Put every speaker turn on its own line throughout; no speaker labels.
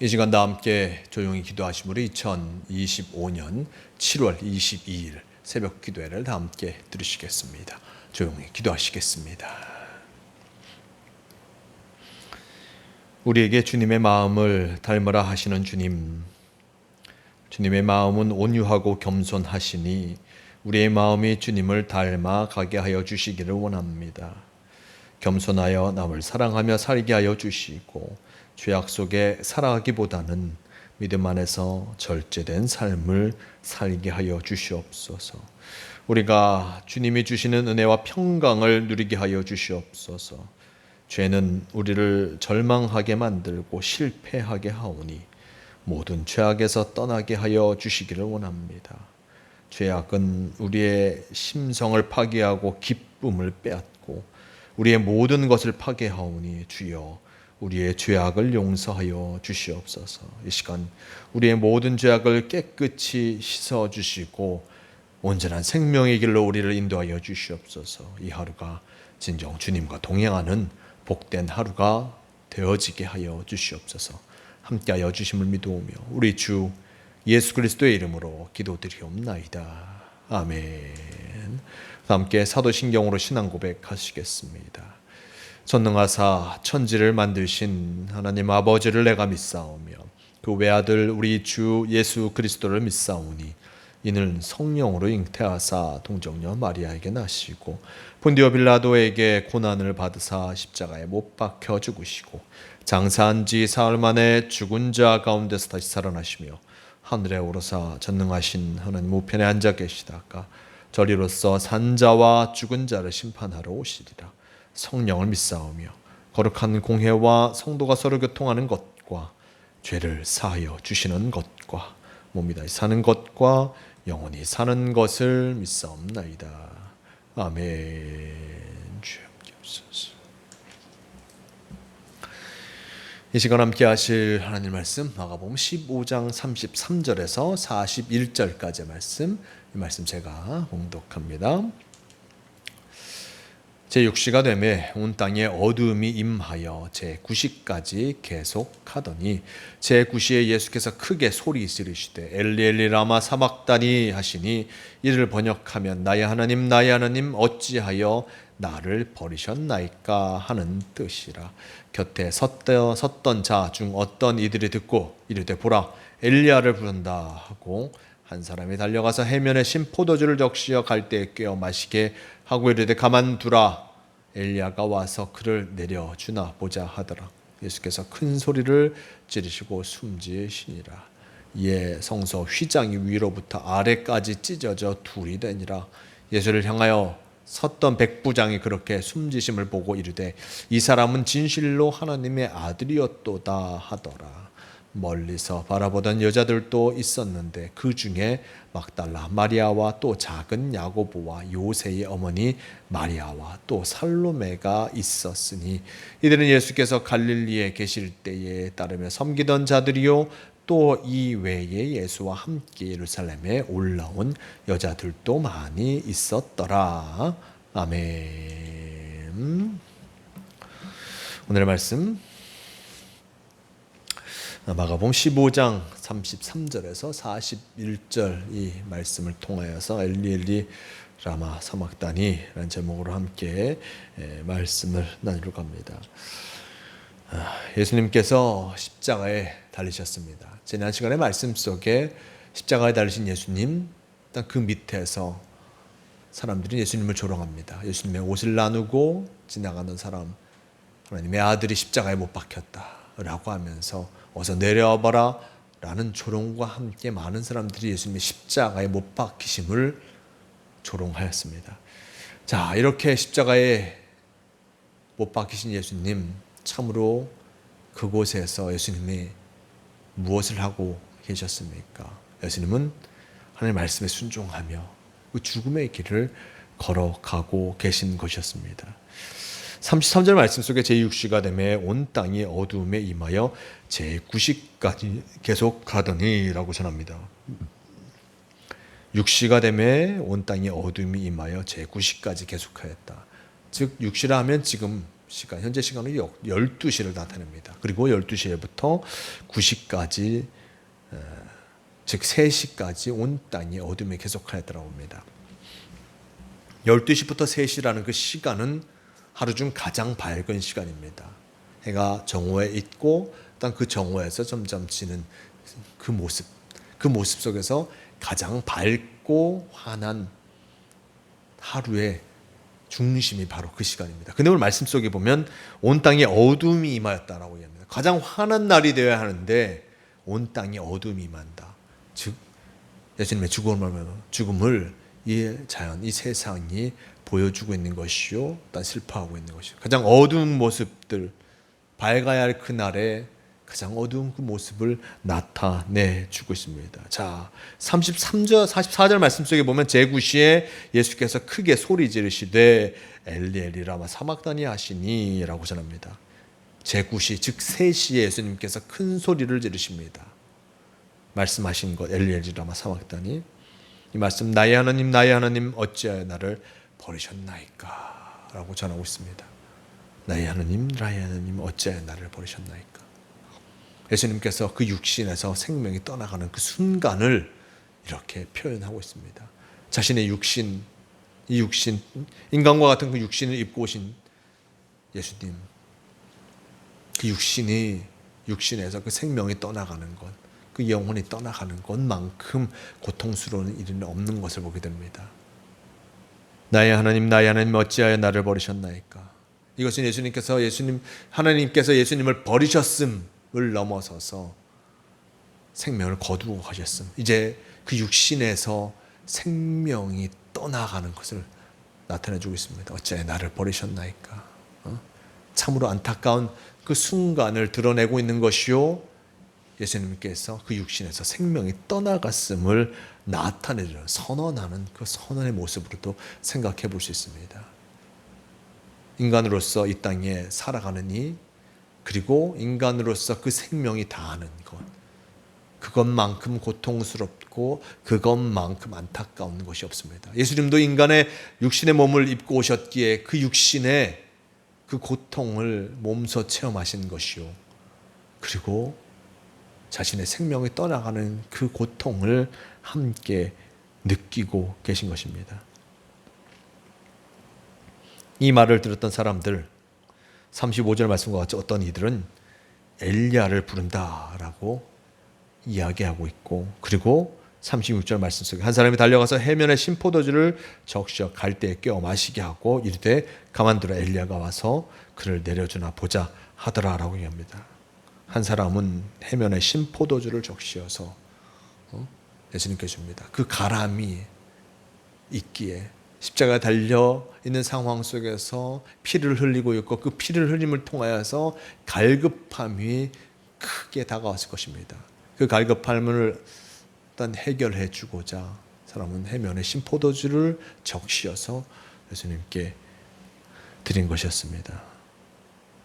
이 시간 다 함께 조용히 기도하심으로 2025년 7월 22일 새벽 기도회를 다 함께 들으시겠습니다. 조용히 기도하시겠습니다. 우리에게 주님의 마음을 닮으라 하시는 주님, 주님의 마음은 온유하고 겸손하시니 우리의 마음이 주님을 닮아 가게 하여 주시기를 원합니다. 겸손하여 남을 사랑하며 살게 하여 주시고 죄악 속에 살아가기보다는 믿음 안에서 절제된 삶을 살게 하여 주시옵소서. 우리가 주님이 주시는 은혜와 평강을 누리게 하여 주시옵소서. 죄는 우리를 절망하게 만들고 실패하게 하오니 모든 죄악에서 떠나게 하여 주시기를 원합니다. 죄악은 우리의 심성을 파괴하고 기쁨을 빼앗고 우리의 모든 것을 파괴하오니 주여 우리의 죄악을 용서하여 주시옵소서. 이 시간 우리의 모든 죄악을 깨끗이 씻어주시고 온전한 생명의 길로 우리를 인도하여 주시옵소서. 이 하루가 진정 주님과 동행하는 복된 하루가 되어지게 하여 주시옵소서. 함께하여 주심을 믿으며 우리 주 예수 그리스도의 이름으로 기도드리옵나이다. 아멘. 함께 사도신경으로 신앙 고백하시겠습니다. 전능하사 천지를 만드신 하나님 아버지를 내가 믿사오며 그 외아들 우리 주 예수 그리스도를 믿사오니 이는 성령으로 잉태하사 동정녀 마리아에게 나시고 본디오 빌라도에게 고난을 받으사 십자가에 못 박혀 죽으시고 장사한 지 사흘 만에 죽은 자 가운데서 다시 살아나시며 하늘에 오르사 전능하신 하나님 우편에 앉아 계시다가 저리로서 산자와 죽은 자를 심판하러 오시리라. 성령을 믿사오며 거룩한 공회와 성도가 서로 교통하는 것과 죄를 사하여 주시는 것과 몸이 다시 사는 것과 영원히 사는 것을 믿사옵나이다. 아멘. 주여 함께 하옵소서. 이 시간 함께 하실 하나님 말씀 마가복음 15장 33절에서 41절까지의 말씀, 이 말씀 제가 봉독합니다. 제6시가 되매 온 땅에 어두움이 임하여 제9시까지 계속하더니 제9시에 예수께서 크게 소리 지르시되 엘리 엘리 라마 사막다니 하시니 이를 번역하면 나의 하나님 어찌하여 나를 버리셨나이까 하는 뜻이라. 곁에 섰던 자 중 어떤 이들이 듣고 이르되 보라 엘리야를 부른다 하고 한 사람이 달려가서 해면에 신 포도주를 적시어 갈대에 꿰어 마시게 하고 이르되 가만두라 엘리야가 와서 그를 내려주나 보자 하더라. 예수께서 큰 소리를 지르시고 숨지으시니라. 이에 성소 휘장이 위로부터 아래까지 찢어져 둘이 되니라. 예수를 향하여 섰던 백부장이 그렇게 숨지심을 보고 이르되 이 사람은 진실로 하나님의 아들이었도다 하더라. 멀리서 바라보던 여자들도 있었는데 그 중에 막달라 마리아와 또 작은 야고보와 요새의 어머니 마리아와 또 살로메가 있었으니 이들은 예수께서 갈릴리에 계실 때에 따르며 섬기던 자들이요 또 이 외에 예수와 함께 예루살렘에 올라온 여자들도 많이 있었더라. 아멘. 오늘의 말씀 마가복음 15장 33절에서 41절 이 말씀을 통하여서 엘리 엘리 라마 사막다니라는 제목으로 함께 말씀을 나누려고 합니다. 예수님께서 십자가에 달리셨습니다. 지난 시간의 말씀 속에 십자가에 달리신 예수님, 그 밑에서 사람들이 예수님을 조롱합니다. 예수님의 옷을 나누고 지나가는 사람, 하나님의 아들이 십자가에 못 박혔다라고 하면서 어서 내려와봐라 라는 조롱과 함께 많은 사람들이 예수님의 십자가에 못 박히심을 조롱하였습니다. 자, 이렇게 십자가에 못 박히신 예수님, 참으로 그곳에서 예수님이 무엇을 하고 계셨습니까? 예수님은 하나님의 말씀에 순종하며 그 죽음의 길을 걸어가고 계신 것이었습니다. 33절 말씀 속에 제6시가 되매 온 땅이 어두움에 임하여 제9시까지 계속 가더니 라고 전합니다. 6시가 되매 온 땅이 어두움이 임하여 제9시까지 계속하였다. 즉 6시라 하면 지금 시간, 현재 시간은 12시를 나타냅니다. 그리고 12시부터 9시까지, 즉 3시까지 온 땅이 어둠에 계속하였더라고 합니다. 12시부터 3시라는 그 시간은 하루 중 가장 밝은 시간입니다. 해가 정오에 있고 일단 그 정오에서 점점 지는 그 모습 속에서 가장 밝고 환한 하루의 중심이 바로 그 시간입니다. 근데 오늘 말씀 속에 보면 온 땅에 어둠이 임하였다라고 얘기합니다. 가장 환한 날이 되어야 하는데 온 땅에 어둠이 임한다. 즉 예수님의 죽음을 이 자연, 이 세상이 보여주고 있는 것이요, 또 슬퍼하고 있는 것이요. 가장 어두운 모습들, 밝아야 할 그날에 가장 어두운 그 모습을 나타내주고 있습니다. 자, 33절, 44절 말씀 속에 보면 제9시에 예수께서 크게 소리 지르시되 엘리 엘리 라마 사막다니 하시니 라고 전합니다. 제9시, 즉 3시에 예수님께서 큰 소리를 지르십니다. 말씀하신 것, 엘리 엘리 라마 사막다니. 이 말씀, 나의 하나님 어찌하여 나를 버리셨나이까 라고 전하고 있습니다. 나의 하나님 어찌하여 나를 버리셨나이까. 예수님께서 그 육신에서 생명이 떠나가는 그 순간을 이렇게 표현하고 있습니다. 자신의 육신, 이 육신, 인간과 같은 그 육신을 입고 오신 예수님, 그 육신에서 그 생명이 떠나가는 것, 그 영혼이 떠나가는 것만큼 고통스러운 일은 없는 것을 보게 됩니다. 나의 하나님 어찌하여 나를 버리셨나이까. 이것은 하나님께서 예수님을 버리셨음을 넘어서서 생명을 거두고 가셨음. 이제 그 육신에서 생명이 떠나가는 것을 나타내주고 있습니다. 어찌하여 나를 버리셨나이까. 참으로 안타까운 그 순간을 드러내고 있는 것이요, 예수님께서 그 육신에서 생명이 떠나갔음을 나타내주는, 선언하는 그 선언의 모습으로도 생각해 볼 수 있습니다. 인간으로서 이 땅에 살아가는 이, 그리고 인간으로서 그 생명이 다하는 것, 그것만큼 고통스럽고 그것만큼 안타까운 것이 없습니다. 예수님도 인간의 육신의 몸을 입고 오셨기에 그 육신의 그 고통을 몸소 체험하신 것이요, 그리고 자신의 생명이 떠나가는 그 고통을 함께 느끼고 계신 것입니다. 이 말을 들었던 사람들, 35절 말씀과 같이 어떤 이들은 엘리야를 부른다라고 이야기하고 있고, 그리고 36절 말씀 속에 한 사람이 달려가서 해면에 신 포도주를 적셔 갈대에 꿰어 마시게 하고 이르되 가만두라, 엘리야가 와서 그를 내려주나 보자 하더라라고 얘기합니다. 한 사람은 해면에 신 포도주를 적시어서 예수님께 줍니다. 그 가람이 있기에 십자가에 달려 있는 상황 속에서 피를 흘리고 있고, 그 피를 흘림을 통하여서 갈급함이 크게 다가왔을 것입니다. 그 갈급함을 일단 해결해 주고자 사람은 해면에 신 포도주를 적시어서 예수님께 드린 것이었습니다.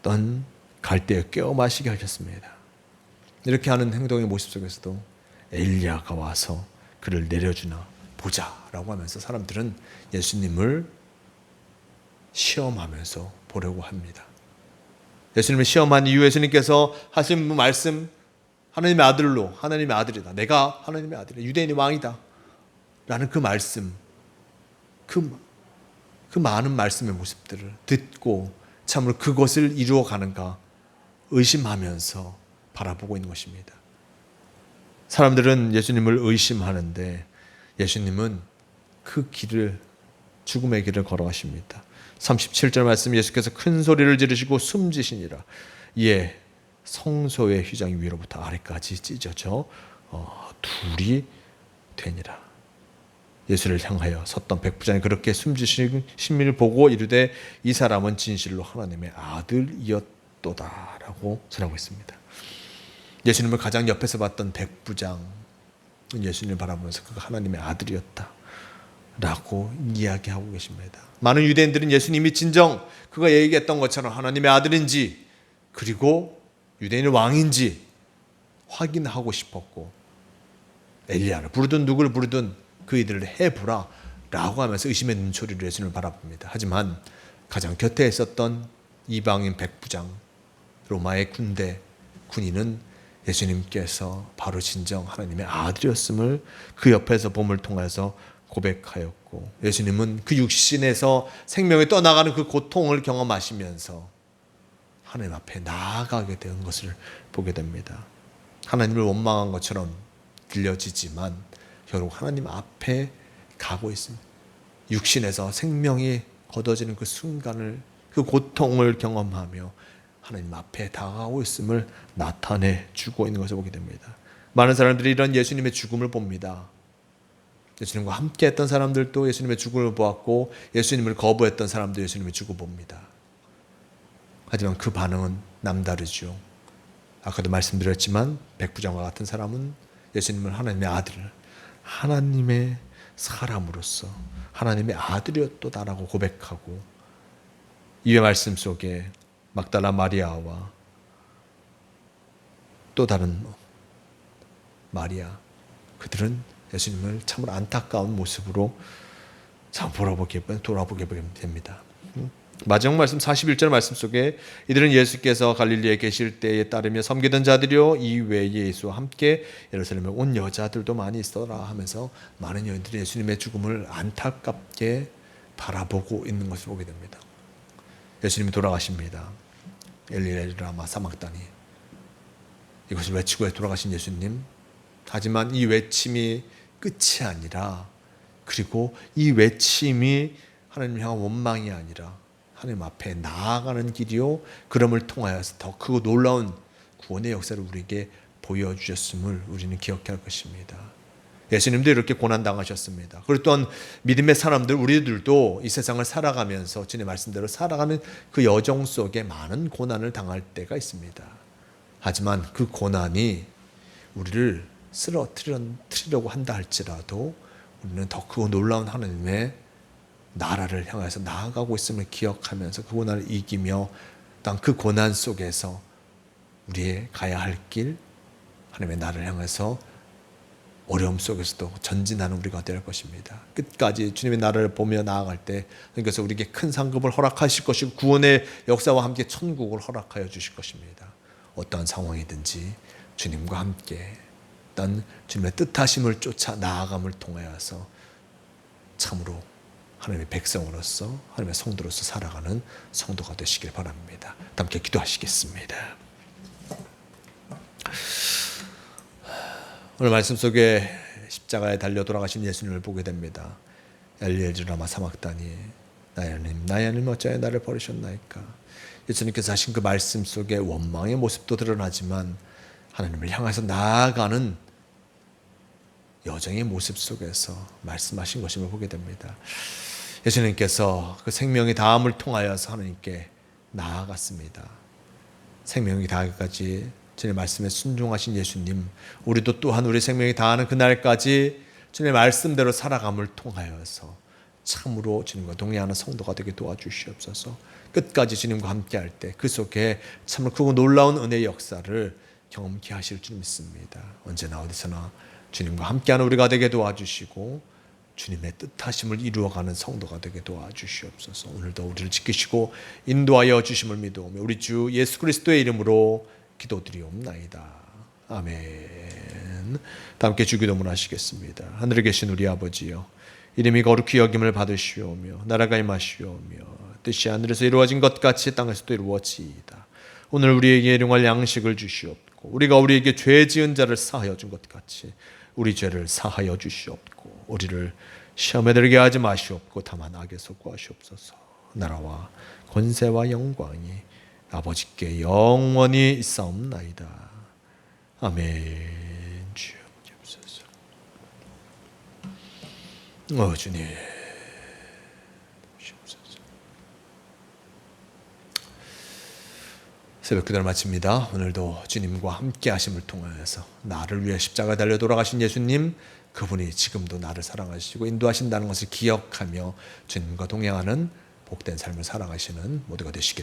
어떤 갈대에 꿰어 마시게 하셨습니다. 이렇게 하는 행동의 모습 속에서도 엘리야가 와서 그를 내려주나 보자라고 하면서 사람들은 예수님을 시험하면서 보려고 합니다. 예수님을 시험한 이후 예수님께서 하신 말씀, 하나님의 아들로, 하나님의 아들이다, 내가 하나님의 아들이다, 유대인의 왕이다 라는 그 말씀, 그 많은 말씀의 모습들을 듣고 참으로 그것을 이루어가는가 의심하면서 바라보고 있는 것입니다. 사람들은 예수님을 의심하는데 예수님은 그 길을, 죽음의 길을 걸어가십니다. 37절 말씀, 예수께서 큰 소리를 지르시고 숨지시니라. 이에 성소의 휘장 위로부터 아래까지 찢어져 둘이 되니라. 예수를 향하여 섰던 백부장이 그렇게 숨지심을 보고 이르되 이 사람은 진실로 하나님의 아들이었도다라고 전하고 있습니다. 예수님을 가장 옆에서 봤던 백부장, 예수님을 바라보면서 그가 하나님의 아들이었다 라고 이야기하고 계십니다. 많은 유대인들은 예수님이 진정 그가 얘기했던 것처럼 하나님의 아들인지, 그리고 유대인의 왕인지 확인하고 싶었고, 엘리야를 부르든 누구를 부르든 그 이들을 해보라 라고 하면서 의심의 눈초리로 예수님을 바라봅니다. 하지만 가장 곁에 있었던 이방인 백부장, 로마의 군인은 예수님께서 바로 진정 하나님의 아들이었음을 그 옆에서 봄을 통해서 고백하였고, 예수님은 그 육신에서 생명이 떠나가는 그 고통을 경험하시면서 하나님 앞에 나아가게 된 것을 보게 됩니다. 하나님을 원망한 것처럼 들려지지만 결국 하나님 앞에 가고 있습니다. 육신에서 생명이 걷어지는 그 순간을, 그 고통을 경험하며 하나님 앞에 다가가고 있음을 나타내 주고 있는 것을 보게 됩니다. 많은 사람들이 이런 예수님의 죽음을 봅니다. 예수님과 함께 했던 사람들도 예수님의 죽음을 보았고, 예수님을 거부했던 사람도 예수님의 죽음을 봅니다. 하지만 그 반응은 남다르죠. 아까도 말씀드렸지만 백부장과 같은 사람은 예수님을 하나님의 아들을, 하나님의 사람으로서 하나님의 아들이었도다라고 고백하고, 이의 말씀 속에 막달라 마리아와 또 다른 마리아, 그들은 예수님을 참으로 안타까운 모습으로 돌아보게 됩니다. 마지막 말씀 41절 말씀 속에 이들은 예수께서 갈릴리에 계실 때에 따르며 섬기던 자들이요 이 외에 예수와 함께 예루살렘에 온 여자들도 많이 있어라 하면서 많은 여인들이 예수님의 죽음을 안타깝게 바라보고 있는 것을 보게 됩니다. 예수님이 돌아가십니다. 엘리 라마 사막다니, 이것을 외치고 돌아가신 예수님. 하지만 이 외침이 끝이 아니라, 그리고 이 외침이 하나님 향한 원망이 아니라 하나님 앞에 나아가는 길이요, 그럼을 통하여서 더 크고 놀라운 구원의 역사를 우리에게 보여주셨음을 우리는 기억해야 할 것입니다. 예수님도 이렇게 고난당하셨습니다. 그리고 또한 믿음의 사람들, 우리들도 이 세상을 살아가면서 주님의 말씀대로 살아가는 그 여정 속에 많은 고난을 당할 때가 있습니다. 하지만 그 고난이 우리를 쓰러뜨리려고 한다 할지라도 우리는 더 크고 놀라운 하나님의 나라를 향해서 나아가고 있음을 기억하면서 그 고난을 이기며 그 고난 속에서 우리의 가야 할 길, 하나님의 나라를 향해서 어려움 속에서도 전진하는 우리가 될 것입니다. 끝까지 주님의 나라를 보며 나아갈 때 그래서 우리에게 큰 상급을 허락하실 것이고 구원의 역사와 함께 천국을 허락하여 주실 것입니다. 어떠한 상황이든지 주님과 함께 어떤 주님의 뜻하심을 쫓아 나아감을 통하여서 참으로 하나님의 백성으로서, 하나님의 성도로서 살아가는 성도가 되시길 바랍니다. 함께 기도하시겠습니다. 오늘 말씀 속에 십자가에 달려 돌아가신 예수님을 보게 됩니다. 엘리에즈 라마 사막다니, 나의 하나님 어찌하여 나를 버리셨나이까. 예수님께서 하신 그 말씀 속에 원망의 모습도 드러나지만 하나님을 향해서 나아가는 여정의 모습 속에서 말씀하신 것임을 보게 됩니다. 예수님께서 그 생명의 다함을 통하여서 하나님께 나아갔습니다. 생명이 다하기까지 주님의 말씀에 순종하신 예수님, 우리도 또한 우리 생명이 다하는 그날까지 주님의 말씀대로 살아감을 통하여서 참으로 주님과 동행하는 성도가 되게 도와주시옵소서. 끝까지 주님과 함께할 때 그 속에 참으로 크고 놀라운 은혜의 역사를 경험케 하실 줄 믿습니다. 언제나 어디서나 주님과 함께하는 우리가 되게 도와주시고 주님의 뜻하심을 이루어가는 성도가 되게 도와주시옵소서. 오늘도 우리를 지키시고 인도하여 주심을 믿어오며 우리 주 예수 그리스도의 이름으로 기도드리옵나이다. 아멘. 다 함께 주기도문 하시겠습니다. 하늘에 계신 우리 아버지여, 이름이 거룩히 여김을 받으시오며 나라가 임하시오며 뜻이 하늘에서 이루어진 것 같이 땅에서도 이루어지이다. 오늘 우리에게 일용할 양식을 주시옵고 우리가 우리에게 죄 지은 자를 사하여 준 것 같이 우리 죄를 사하여 주시옵고 우리를 시험에 들게 하지 마시옵고 다만 악에서 구하시옵소서. 나라와 권세와 영광이 아버지께 영원히 있사옵나이다. 아멘. 주여 주옵소서. 주님 주옵소서. 새벽 기도를 마칩니다. 오늘도 주님과 함께 하심을 통하여서 나를 위해 십자가 달려 돌아가신 예수님, 그분이 지금도 나를 사랑하시고 인도하신다는 것을 기억하며 주님과 동행하는 복된 삶을 살아가시는 모두가 되시길